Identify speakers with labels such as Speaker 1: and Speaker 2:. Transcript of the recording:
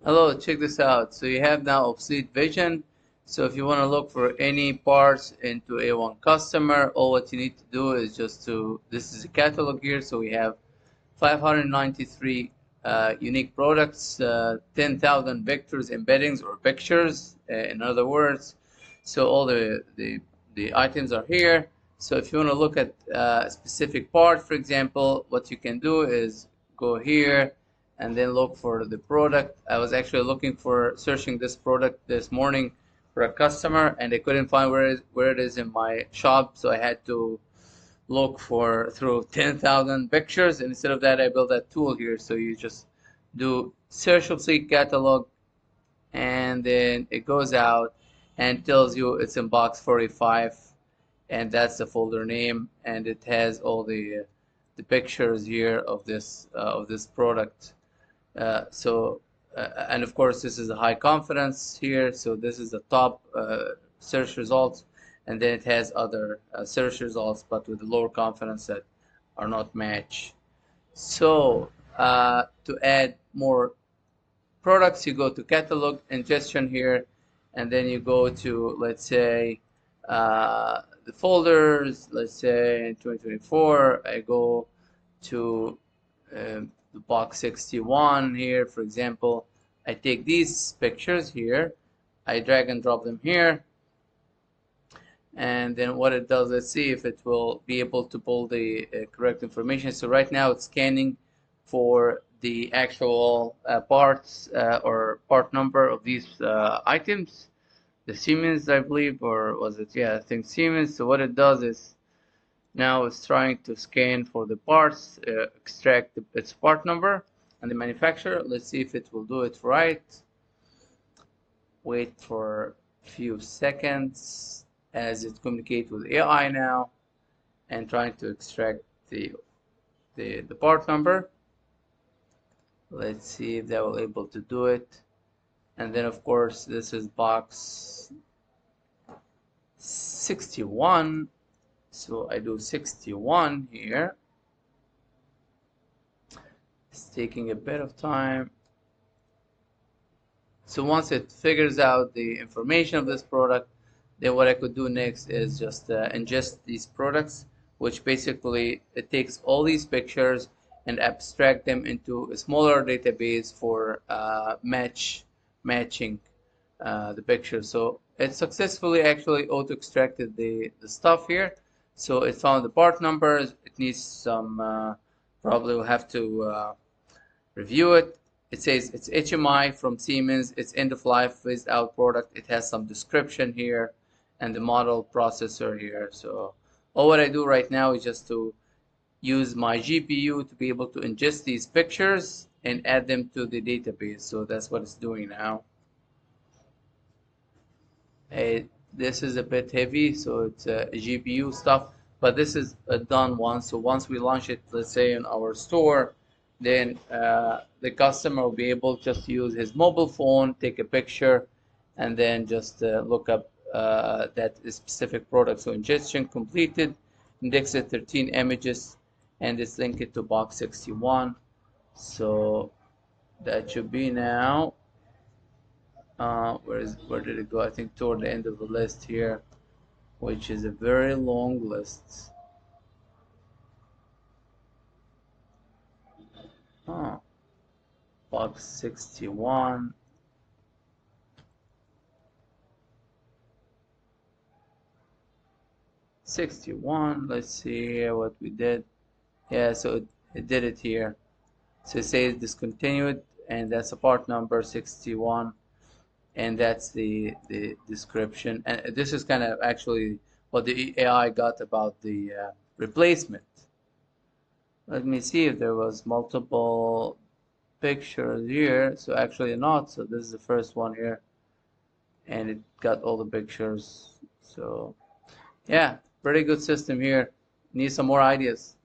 Speaker 1: Hello, check this out. So you have now Obsolete Vision. So if you want to look for any parts into A1Customer, all what you need to do is this is a catalog here. So we have 593 unique products, 10,000 vectors, embeddings, or pictures, in other words. So all the items are here. So if you want to look at a specific part, for example, what you can do is go here and then look for the product. I was actually looking for searching this product this morning for a customer, and I couldn't find where it is in my shop, so I had to look for through 10,000 pictures. And instead of that, I built that tool here. So you just do search Obsolete catalog, and then it goes out and tells you it's in box 45, and that's the folder name, and it has all the pictures here of this product. And of course, this is a high confidence here. So this is the top search results, and then it has other search results, but with lower confidence that are not match. So to add more products, you go to catalog ingestion here, and then you go to, let's say, the folders. Let's say in 2024, I go to the box 61 here, for example. I take these pictures here, I drag and drop them here, and then what it does, let's see if it will be able to pull the correct information. So right now it's scanning for the actual parts or part number of these items. The Siemens, I believe, or was it? Yeah, I think Siemens. So what it does is now it's trying to scan for the parts, extract its part number and the manufacturer. Let's see if it will do it right. Wait for a few seconds as it communicates with AI now and trying to extract the part number. Let's see if they will able to do it. And then of course this is box 61. So I do 61 here. It's taking a bit of time. So once it figures out the information of this product, then what I could do next is just ingest these products, which basically it takes all these pictures and abstract them into a smaller database for matching the pictures. So it successfully actually auto-extracted the stuff here. So it found the part numbers. It needs some, probably will have to review it. It says it's HMI from Siemens. It's end of life phased out product. It has some description here and the model processor here. So all what I do right now is just to use my GPU to be able to ingest these pictures and add them to the database. So that's what it's doing now. This is a bit heavy, so it's GPU stuff, but this is done once. So once we launch it, let's say in our store, then the customer will be able just to use his mobile phone, take a picture, and then just look up that specific product. So ingestion completed, indexed 13 images, and it's linked to box 61. So that should be now. Where did it go? I think toward the end of the list here, which is a very long list. Huh. Box 61. Let's see what we did. Yeah, so it did it here. So it says discontinued, and that's a part number 61, and that's the description. And this is kind of actually what the AI got about the replacement. Let me see if there was multiple pictures here. So actually not. So this is the first one here, and it got all the pictures. So yeah, pretty good system here. Need some more ideas.